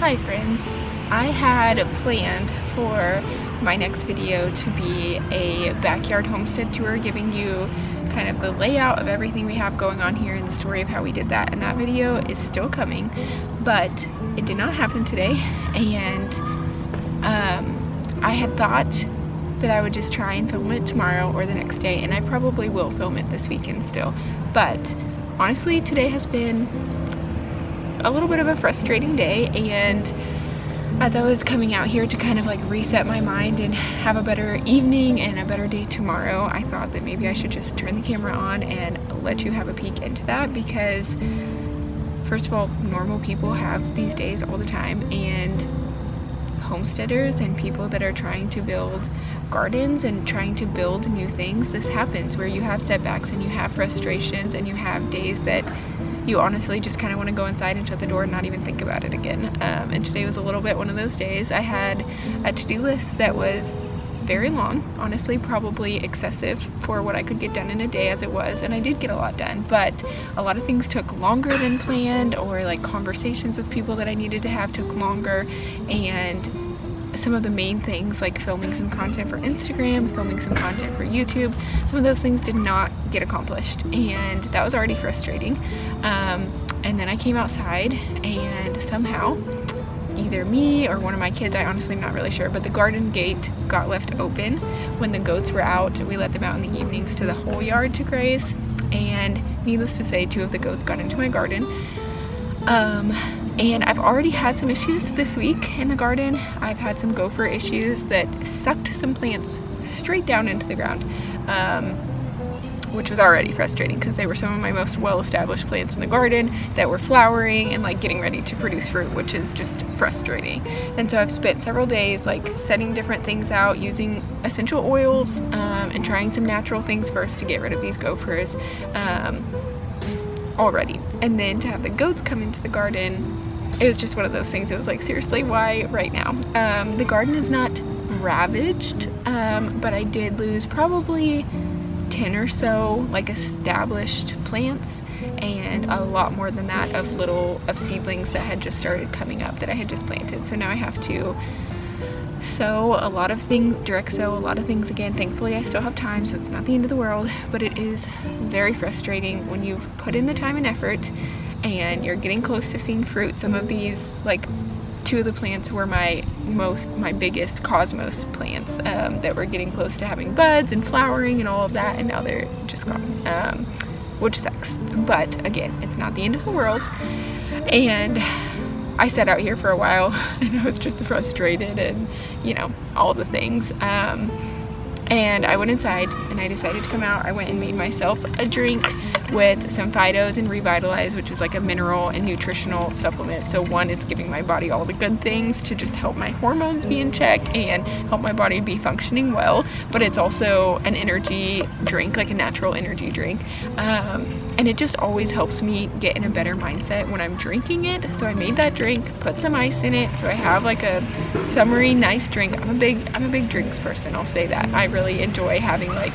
Hi friends, I had planned for my next video to be a backyard homestead tour, giving you kind of the layout of everything we have going on here and the story of how we did that, and that video is still coming, but it did not happen today. And I had thought that I would just try and film it tomorrow or the next day, and I probably will film it this weekend still, but honestly today has been a little bit of a frustrating day, and as I was coming out here to kind of like reset my mind and have a better evening and a better day tomorrow, I thought that maybe I should just turn the camera on and let you have a peek into that, because first of all, normal people have these days all the time, and homesteaders and people that are trying to build gardens and trying to build new things, this happens where you have setbacks and you have frustrations and you have days that you honestly just kind of want to go inside and shut the door and not even think about it again. And today was a little bit one of those days. I had a to-do list that was very long, honestly probably excessive for what I could get done in a day as it was, and I did get a lot done, but a lot of things took longer than planned, or like conversations with people that I needed to have took longer, and some of the main things like filming some content for Instagram, filming some content for YouTube, some of those things did not get accomplished, and that was already frustrating. And then I came outside and somehow either me or one of my kids, I honestly am not really sure, but the garden gate got left open when the goats were out. We let them out in the evenings to the whole yard to graze, and needless to say, 2 of the goats got into my garden. And I've already had some issues this week in the garden. I've had some gopher issues that sucked some plants straight down into the ground, which was already frustrating because they were some of my most well-established plants in the garden that were flowering and like getting ready to produce fruit, which is just frustrating. And so I've spent several days like setting different things out, using essential oils, and trying some natural things first to get rid of these gophers already. And then to have the goats come into the garden, it was just one of those things. It was like, seriously, why right now? The garden is not ravaged, but I did lose probably 10 or so like established plants, and a lot more than that of seedlings that had just started coming up that I had just planted. So now I have to sow a lot of things, direct sow a lot of things again. Thankfully I still have time, so it's not the end of the world, but it is very frustrating when you've put in the time and effort and you're getting close to seeing fruit. Some of these, like 2 of the plants were my biggest cosmos plants, that were getting close to having buds and flowering and all of that, and now they're just gone, which sucks. But again, it's not the end of the world, and I sat out here for a while and I was just frustrated and, you know, all the things. And I went inside and I decided to come out. I went and made myself a drink with some Phytos and Revitalize, which is like a mineral and nutritional supplement. So one, it's giving my body all the good things to just help my hormones be in check and help my body be functioning well, but it's also an energy drink, like a natural energy drink. And it just always helps me get in a better mindset when I'm drinking it. So I made that drink, put some ice in it, so I have like a summery nice drink. I'm a big drinks person, I'll say that. I really enjoy having like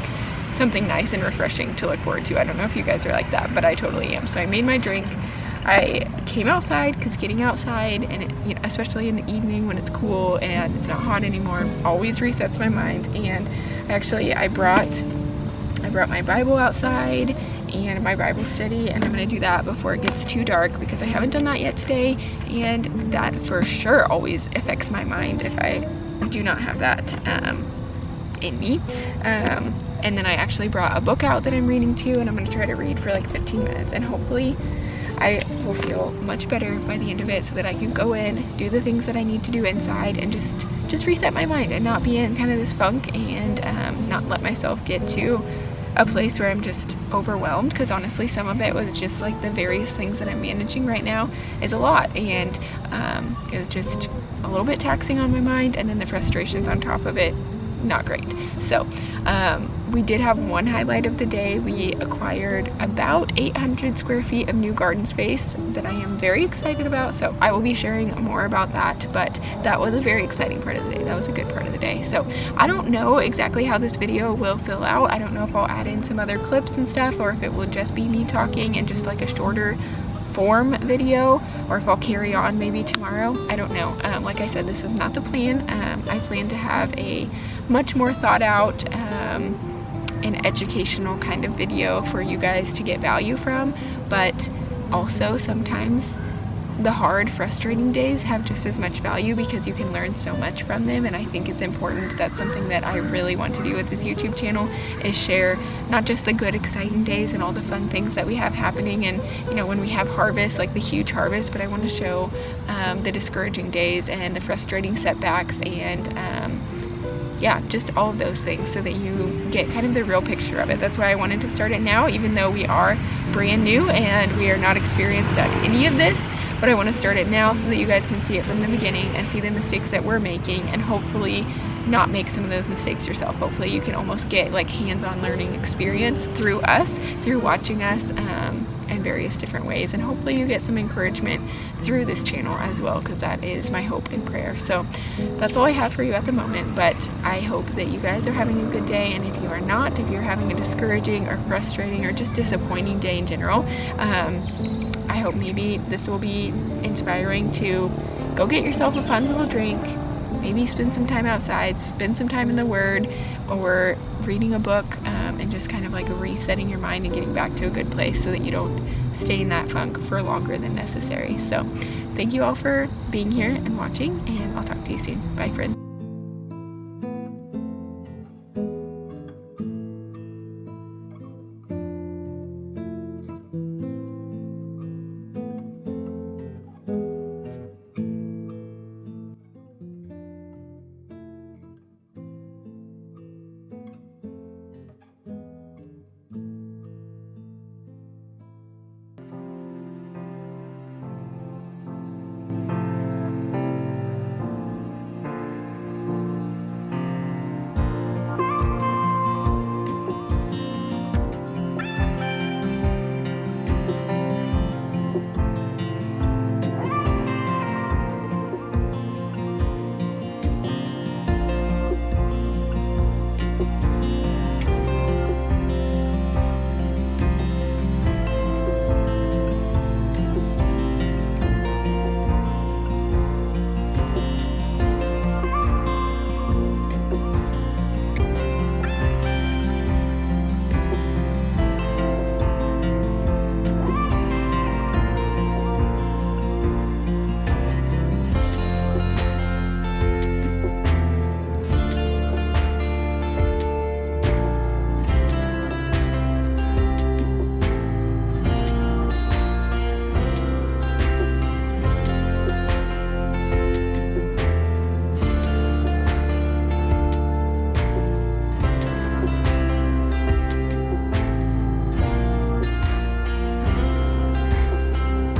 something nice and refreshing to look forward to. I don't know if you guys are like that, but I totally am. So I made my drink. I came outside, because getting outside, and it, you know, especially in the evening when it's cool and it's not hot anymore, always resets my mind. And actually I brought my Bible outside and my Bible study, and I'm going to do that before it gets too dark, because I haven't done that yet today, and that for sure always affects my mind if I do not have that in me. And then I actually brought a book out that I'm reading too, and I'm going to try to read for like 15 minutes, and hopefully I will feel much better by the end of it, so that I can go in, do the things that I need to do inside, and just reset my mind and not be in kind of this funk, and not let myself get to a place where I'm just overwhelmed, because honestly some of it was just like the various things that I'm managing right now is a lot, and it was just a little bit taxing on my mind, and then the frustrations on top of it, not great. So we did have one highlight of the day. We acquired about 800 square feet of new garden space that I am very excited about, so I will be sharing more about that, but that was a very exciting part of the day. That was a good part of the day. So I don't know exactly how this video will fill out. I don't know if I'll add in some other clips and stuff, or if it will just be me talking and just like a shorter form video, or if I'll carry on maybe tomorrow. I don't know. Like I said, this is not the plan. I plan to have a much more thought out an educational kind of video for you guys to get value from, but also sometimes the hard, frustrating days have just as much value because you can learn so much from them. And I think it's important. That's something that I really want to do with this YouTube channel, is share not just the good, exciting days and all the fun things that we have happening, and you know, when we have harvest, like the huge harvest, but I want to show the discouraging days and the frustrating setbacks, and yeah, just all of those things, so that you get kind of the real picture of it. That's why I wanted to start it now, even though we are brand new and we are not experienced at any of this. But I want to start it now so that you guys can see it from the beginning and see the mistakes that we're making, and hopefully not make some of those mistakes yourself. Hopefully you can almost get like hands-on learning experience through us, through watching us in various different ways. And hopefully you get some encouragement through this channel as well, because that is my hope and prayer. So that's all I have for you at the moment, but I hope that you guys are having a good day. And if you are not, if you're having a discouraging or frustrating or just disappointing day in general, I hope maybe this will be inspiring to go get yourself a fun little drink, maybe spend some time outside, spend some time in the Word, or reading a book, and just kind of like resetting your mind and getting back to a good place so that you don't stay in that funk for longer than necessary. So thank you all for being here and watching, and I'll talk to you soon. Bye, friends.